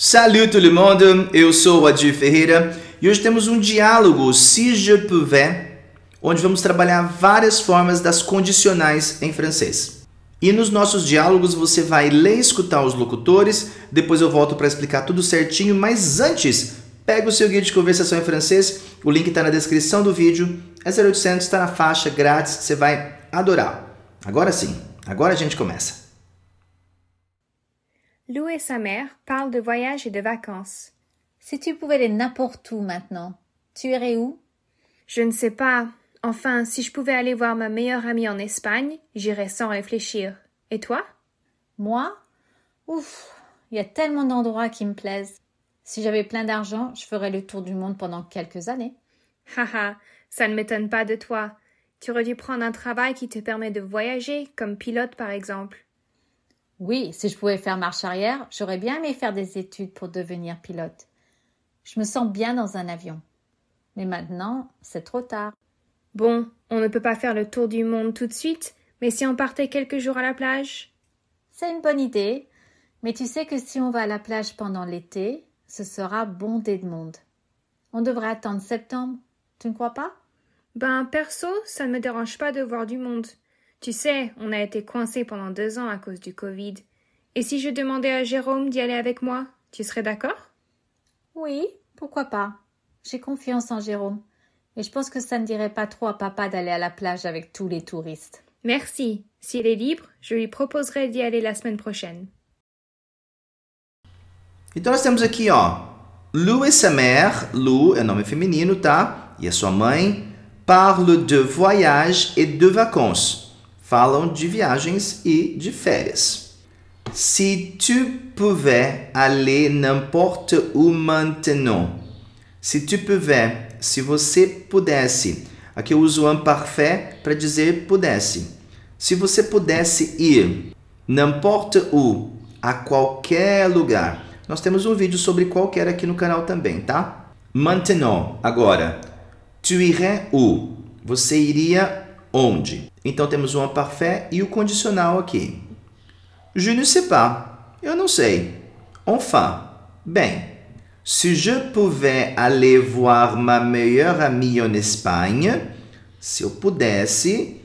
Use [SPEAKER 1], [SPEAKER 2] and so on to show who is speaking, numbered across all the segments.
[SPEAKER 1] Salut tout le monde, eu sou o Adir Ferreira e hoje temos um diálogo si je pouvais, onde vamos trabalhar várias formas das condicionais em francês. E nos nossos diálogos você vai ler e escutar os locutores, depois eu volto para explicar tudo certinho, mas antes, pega o seu guia de conversação em francês, o link está na descrição do vídeo, é 0800, está na faixa, grátis, você vai adorar. Agora sim, agora a gente começa.
[SPEAKER 2] Lou et sa mère parlent de voyage et de vacances.
[SPEAKER 3] Si tu pouvais aller n'importe où maintenant, tu irais où?
[SPEAKER 2] Je ne sais pas. Enfin, si je pouvais aller voir ma meilleure amie en Espagne, j'irais sans réfléchir. Et toi?
[SPEAKER 3] Moi? Ouf, il y a tellement d'endroits qui me plaisent. Si j'avais plein d'argent, je ferais le tour du monde pendant quelques années.
[SPEAKER 2] Haha, ça ne m'étonne pas de toi. Tu aurais dû prendre un travail qui te permet de voyager, comme pilote par exemple.
[SPEAKER 3] Oui, si je pouvais faire marche arrière, j'aurais bien aimé faire des études pour devenir pilote. Je me sens bien dans un avion. Mais maintenant, c'est trop tard.
[SPEAKER 2] Bon, on ne peut pas faire le tour du monde tout de suite, mais si on partait quelques jours à la plage?
[SPEAKER 3] C'est une bonne idée, mais tu sais que si on va à la plage pendant l'été, ce sera bondé de monde. On devrait attendre septembre, tu ne crois pas?
[SPEAKER 2] Ben, perso, ça ne me dérange pas de voir du monde. Tu sais, on a été coincés pendant 2 ans à cause du Covid. Et si je demandais à Jérôme d'y aller avec moi, tu serais d'accord?
[SPEAKER 3] Oui, pourquoi pas. J'ai confiance en Jérôme. Et je pense que ça ne dirait pas trop à papa d'aller à la plage avec tous les touristes.
[SPEAKER 2] Merci. S'il est libre, je lui proposerai d'y aller la semaine prochaine.
[SPEAKER 1] Então nós temos aqui, Lou et sa mère, Lou é nome feminino, tá? E a sua mãe, parle de voyage et de vacances. Falam de viagens e de férias. Si tu pouvais aller n'importe où maintenant. Si tu pouvais, se você pudesse. Aqui eu uso un parfait para dizer pudesse. Se você pudesse ir n'importe où, a qualquer lugar. Nós temos um vídeo sobre qualquer aqui no canal também, tá? Maintenant, agora. Tu irais où? Você iria onde? Então temos o imparfait e o condicional aqui. Je ne sais pas. Eu não sei. Enfin. Bem. Si je pouvais aller voir ma meilleure amie en Espagne, se eu pudesse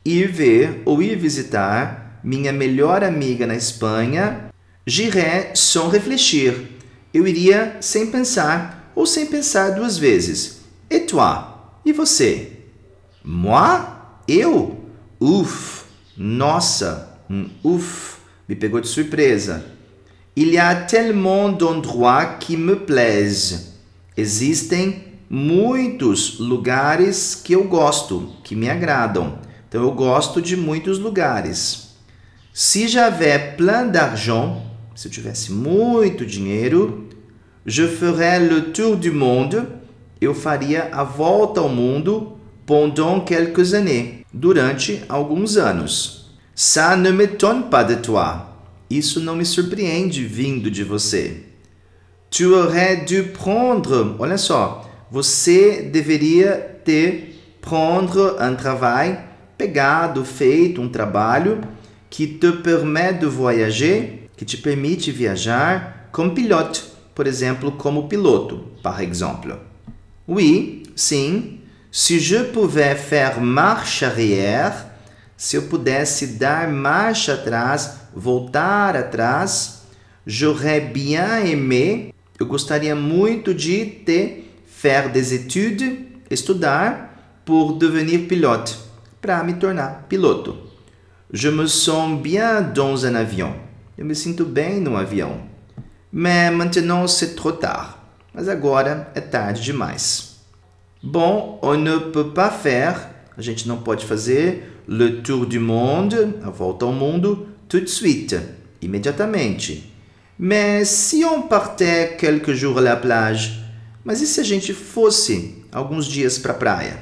[SPEAKER 1] ir ver ou ir visitar minha melhor amiga na Espanha, j'irais sans réfléchir. Eu iria sem pensar ou sem pensar 2 vezes. Et toi? E você? Moi? Eu? Uf! Nossa! Uf! Me pegou de surpresa. Il y a tellement d'endroits qui me plaisent. Existem muitos lugares que eu gosto, que me agradam. Então, eu gosto de muitos lugares. Si j'avais plein d'argent, se eu tivesse muito dinheiro, je ferais le tour du monde. Eu faria a volta ao mundo pendant quelques années, durante alguns anos. Ça ne m'étonne pas de toi. Isso não me surpreende vindo de você. Tu aurais dû prendre, olha só, você deveria ter prendre un travail, pegado, feito um trabalho que te permet de voyager, que te permite viajar comme pilote, por exemplo, como piloto, par exemple. Oui, sim. Si je pouvais faire marche arrière, se eu pudesse dar marcha atrás, voltar atrás, j'aurais bien aimé, eu gostaria muito de faire des études, estudar, pour devenir pilote, para me tornar piloto. Je me sens bien dans un avion, eu me sinto bem num avião. Mais maintenant c'est trop tard, mas agora é tarde demais. Bon, on ne peut pas faire, a gente não pode fazer, le tour du monde, a volta ao mundo, tout de suite, imediatamente. Mais si on partait quelques jours à la plage, mas e se a gente fosse alguns dias para a praia?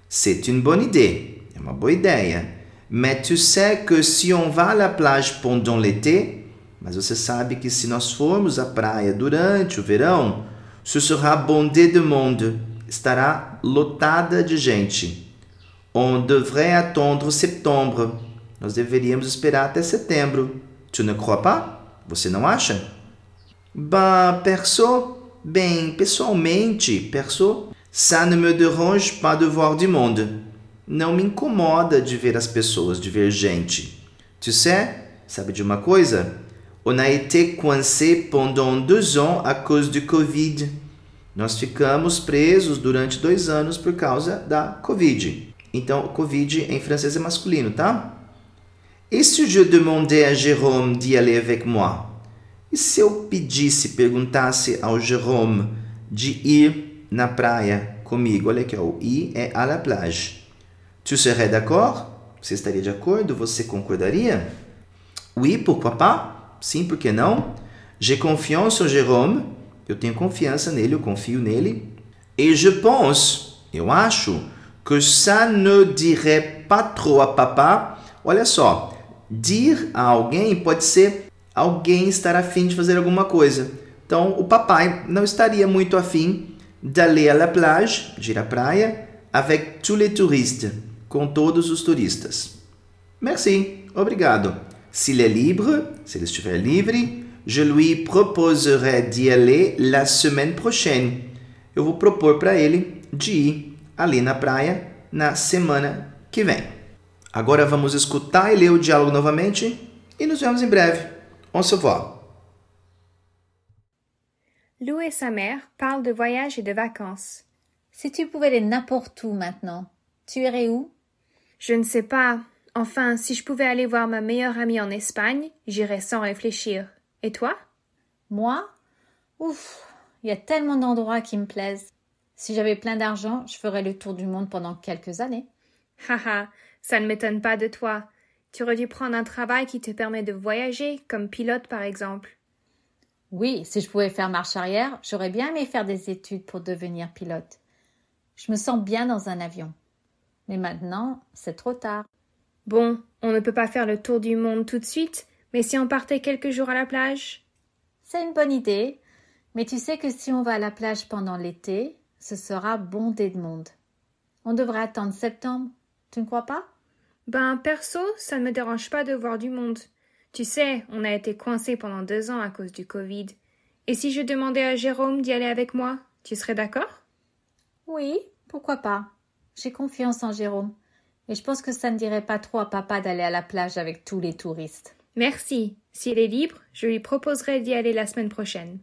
[SPEAKER 1] C'est une bonne idée, é uma boa ideia. Mais tu sais que si on va à la plage pendant l'été, mas você sabe que se nós formos à praia durante o verão, ce sera bondé de monde. Estará lotada de gente. On devrait attendre septembre. Nós deveríamos esperar até setembro. Tu ne crois pas? Você não acha? Pessoalmente, ça ne me dérange pas de voir du monde. Não me incomoda de ver as pessoas, de ver gente. Tu sais, sabe de uma coisa? On a été coincé pendant 2 ans à cause du Covid. Nós ficamos presos durante 2 anos por causa da Covid. Então, Covid em francês é masculino, tá? Et si je demandais à Jérôme d'y aller avec moi? E se eu perguntasse ao Jérôme de ir na praia comigo? Olha aqui, o ir é à la plage. Tu serais d'accord? Você estaria de acordo? Você concordaria? Oui, pourquoi pas? Sim, por que não? J'ai confiance au Jérôme. Eu tenho confiança nele, eu confio nele. Et je pense, eu acho, que ça ne dirait pas trop à papa. Olha só, dir a alguém pode ser alguém estar afim de fazer alguma coisa. Então, o papai não estaria muito afim d'aller à la plage, de ir à praia, avec tous les touristes, com todos os turistas. Merci, obrigado. S'il est libre, se ele estiver livre, je lui proposerai d'y aller la semaine prochaine. Eu vou propor para ele de ir ali na praia na semana que vem. Agora vamos escutar e ler o diálogo novamente e nos vemos em breve. On se voit.
[SPEAKER 2] Lou et sa mère parlent de voyage et de vacances.
[SPEAKER 3] Si tu pouvais aller n'importe où maintenant, tu irais où?
[SPEAKER 2] Je ne sais pas. Enfin, si je pouvais aller voir ma meilleure amie en Espagne, j'irais sans réfléchir. Et toi?
[SPEAKER 3] Moi? Ouf, il y a tellement d'endroits qui me plaisent. Si j'avais plein d'argent, je ferais le tour du monde pendant quelques années.
[SPEAKER 2] Haha, ça ne m'étonne pas de toi. Tu aurais dû prendre un travail qui te permet de voyager, comme pilote par exemple.
[SPEAKER 3] Oui, si je pouvais faire marche arrière, j'aurais bien aimé faire des études pour devenir pilote. Je me sens bien dans un avion. Mais maintenant, c'est trop tard.
[SPEAKER 2] Bon, on ne peut pas faire le tour du monde tout de suite, mais si on partait quelques jours à la plage?
[SPEAKER 3] C'est une bonne idée, mais tu sais que si on va à la plage pendant l'été, ce sera bondé de monde. On devrait attendre septembre, tu ne crois pas?
[SPEAKER 2] Perso, ça ne me dérange pas de voir du monde. Tu sais, on a été coincé pendant 2 ans à cause du Covid. Et si je demandais à Jérôme d'y aller avec moi, tu serais d'accord?
[SPEAKER 3] Oui, pourquoi pas. J'ai confiance en Jérôme. Et je pense que ça ne dirait pas trop à papa d'aller à la plage avec tous les touristes.
[SPEAKER 2] Merci. S'il est libre, je lui proposerai d'y aller la semaine prochaine.